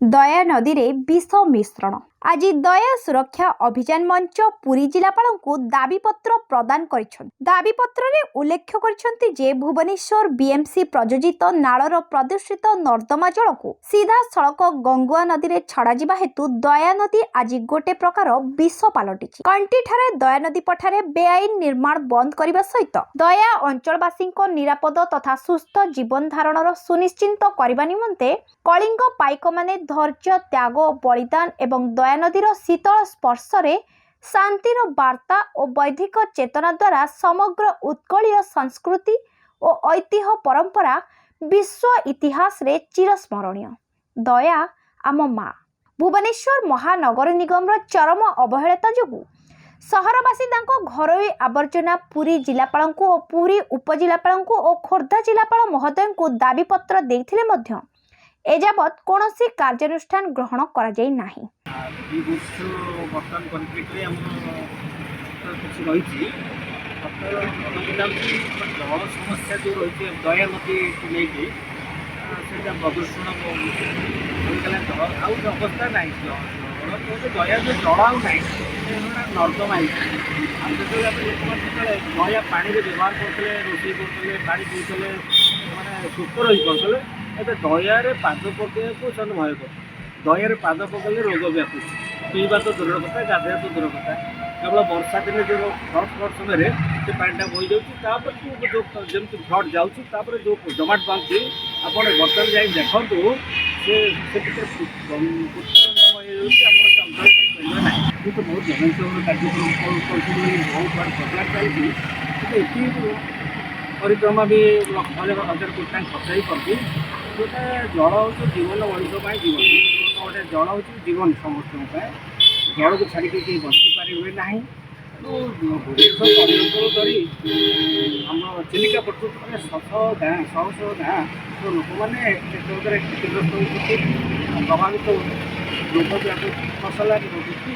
दया नदी रे विष मिश्रण। आज दया सुरक्षा अभियान मंच पुरी जिलापाल को दाबीपत्र प्रदान कर दाबीपत्र रे उल्लेख कर भुवनेश्वर बीएमसी प्रयोजित नालर प्रदूषित नर्दमा जल को सीधा सड़क गंगुआ नदी रे छड़ा जिबा हेतु दया नदी आज गोटे प्रकार विष पलटि कंटीठारे दया नदी पठारे बेआईन निर्माण बंद करने सहित दया अंचलवासी निरापद तथा सुस्थ जीवन धारणर सुनिश्चित करने निमंते कलिंग पाइक माने धैर्य त्याग बलिदान एवं दया नदीर शीतल स्पर्श रे शांतिर वार्ता और वैदिक चेतना द्वारा समग्र उत्कलीय संस्कृति और ऐतिह्य परंपरा विश्व इतिहास रे चिरस्मरणीय। दया आम माँ। भुवनेश्वर महानगर निगम चरम अवहेलता जोगु सहरवासी घरोई आवर्जना पुरी जिलापाल को पुरी उपजिलापाल को और खोर्धा जिलापाल महोदय को दाबीपत्र देथिले मध्य एजावत कौन कार्यानुष्ठान ग्रहण करा जाई नाही। समस्या जो रही दया नदी प्रदूषण अवस्था ना दया जो जड़ाऊ ना नर्दमा दया पानी व्यवहार करते रोषे करते पानी पीते मैंने सुस्थ रही पाते ଏବେ ଦୟାରେ ପାଦ ପକାଇବାକୁ ସେମାନେ ଭୟ କର ଦୟାରେ ପାଦ ପକାଇଲେ ରୋଗ ବ୍ୟାପୁଛି ପିଇବା ତ ଦୂର କଥା ଗାଧୋଇବା ତ ଦୂର କଥା କେବଳ ବର୍ଷା ଦିନେ ଯେଉଁ ଫ୍ଲଡ୍ ସମୟରେ ସେ ପାଣିଟା ବୋହି ଯାଉଛି ତାପରେ ଯେଉଁ ଯେମିତି ଫ୍ଲଡ୍ ଯାଉଛି ତାପରେ ଯେଉଁ ଜମାଟ ବାନ୍ଧୁଛି ଆପଣ ବର୍ତ୍ତମାନ ଯାଇ ଦେଖନ୍ତୁ ସେ ଭିତରେ ହେଇଯାଉଛି ଆପଣ ସେ ଅଞ୍ଚଳ କରିପାରିବେ ନାହିଁ। କିନ୍ତୁ ବହୁତ ଜନସେବକ କାର୍ଯ୍ୟକ୍ରମ କରୁଛନ୍ତି ବହୁତ ବଡ଼ ପ୍ରୋଗ୍ରାମ ଚାଲିଛି କିନ୍ତୁ ଏଠି परिक्रमा भी हज़ार कोटी खर्च ही करती गोटे जल हूँ जीवन मनुष्य जीवन गोटे जल हूँ जीवन समस्त जल को छाड़ी कहीं बची पारे ना भुवनेश्वर परिअंचल धरी आम चिलिका पटु शह गाँ लोक मैंने क्षतिग्रस्त होती प्रभावित रोग व्यापुची फसल रोगी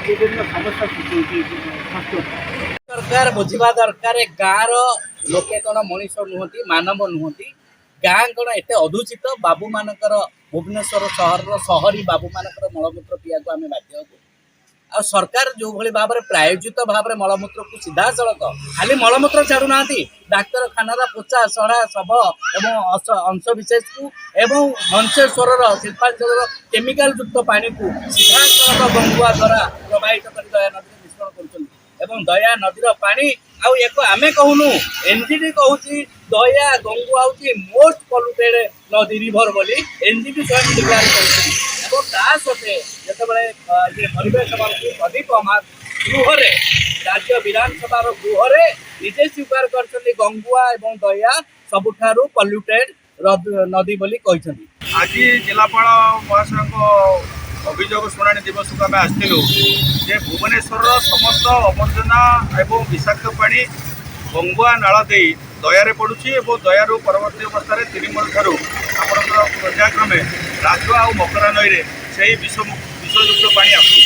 विभिन्न समस्या सृष्टि होती। सरकार बुझा दरकार गाँव लोके कौन मनीष नुहति मानव नुहति गाँ कौन एत अदूषित बाबू मानकर भुवनेश्वर सहर सहरी बाबू मानकर मलमूत्र पीवा को आम बाध्य आ सरकार जो भाई भाव में प्रायोजित भाव में मलमूत्र को सीधा सड़क खाली मलमूत्र छाड़ूना डाक्तखानार पोचा सड़ा शव एवं अंश विशेष को एवं मंचेश्वर शिल्पांचल केमिकाल युक्त पानी को सीधा सड़क गंगुआ द्वारा प्रवाहित कर दया नदी मिश्रण कर दया नदीर पानी आउ एक आमे कहूनु एनजीटी कहूची दया गंगुआ हूँ मोस्ट पल्यूटेड नदी रिभर बोली एनजीटी स्वयं डिक्लेयर करछी एवं ता सते जेतेबेले ये परिवेश मंत्री प्रदीप अमार गृहरे राज्य विधानसभा गृहरे निजे स्वीकार करछली गंगुआ एवं दया सबुठारु पल्यूटेड नदी बोली कहिसथि। आज जिलापाल महाशय अभियोग शुणाणी दिवस को आम आसलु जे भुवनेश्वर समस्त अवर्जना एवं विषाक्त पानी गंगुआ नाल दे दयारे पड़ुची और दयारू परवर्ती अवस्था तिरिमल ठारू आपंकर पर्यायक्रमे राजुआ और मकरा नई से विषयुक्त पानी आसई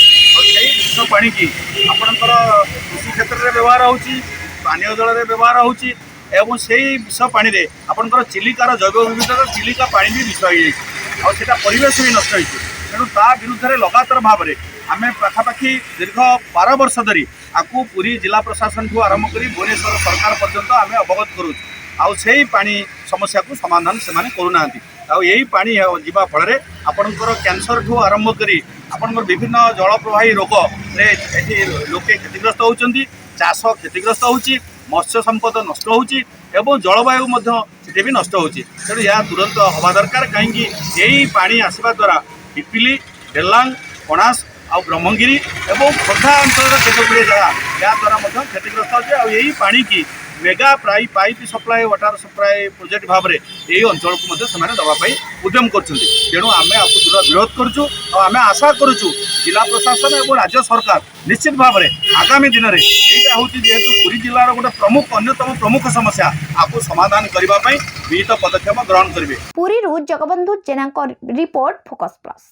विष पानी की आपंकर कृषि क्षेत्र में व्यवहार होची पानीय जल में व्यवहार होची एवं से विष पानी आपंकर चिलिकार जैव विविधता चिलिका पानी भी विष हो जाता परिवेश भी नष्ट होती तेणु ता विरुद्ध लगातार भाव में आम पाखापाखि दीर्घ 12 वर्ष धरी आपको पूरी जिला प्रशासन ठू आरंभ कर भुवनेश्वर सरकार पर्यंत आम अवगत करूँ आउ से पानी समस्या को समाधान से करूना यही पानी जीवा फल आपणकर कैंसर ठू आरंभ कर आपणकर विभिन्न जल प्रवाही रोग लोके क्षतिग्रस्त होती चाष क्षतिग्रस्त होची मत्स्य संपद नष्ट होची एवं जलवायु भी नष्ट होची तेणु यह तुरंत हवा दरकार कहीं यही पानी आसवा द्वारा पिपिली डेलांग कणास आ ब्रह्मगिरी एवं खोर्धा अंचल केतगुड़ी जगह याद्वारा क्षतिग्रस्त होती यही पानी की mega pipe supply water supply project भाव में यही अंचल को दवाई उद्यम करूँ आम आपको दृढ़ विरोध करुँ आम आशा करुँ जिला प्रशासन और राज्य सरकार निश्चित भाव में आगामी दिन में यहाँ हूँ जेहेतु पुरी जिलार गोटे प्रमुख अन्यतम प्रमुख समस्या आपको समाधान करने विहित पदक्षेप ग्रहण करेंगे। पुरी जगबंधु जेना रिपोर्ट फोकस प्लस।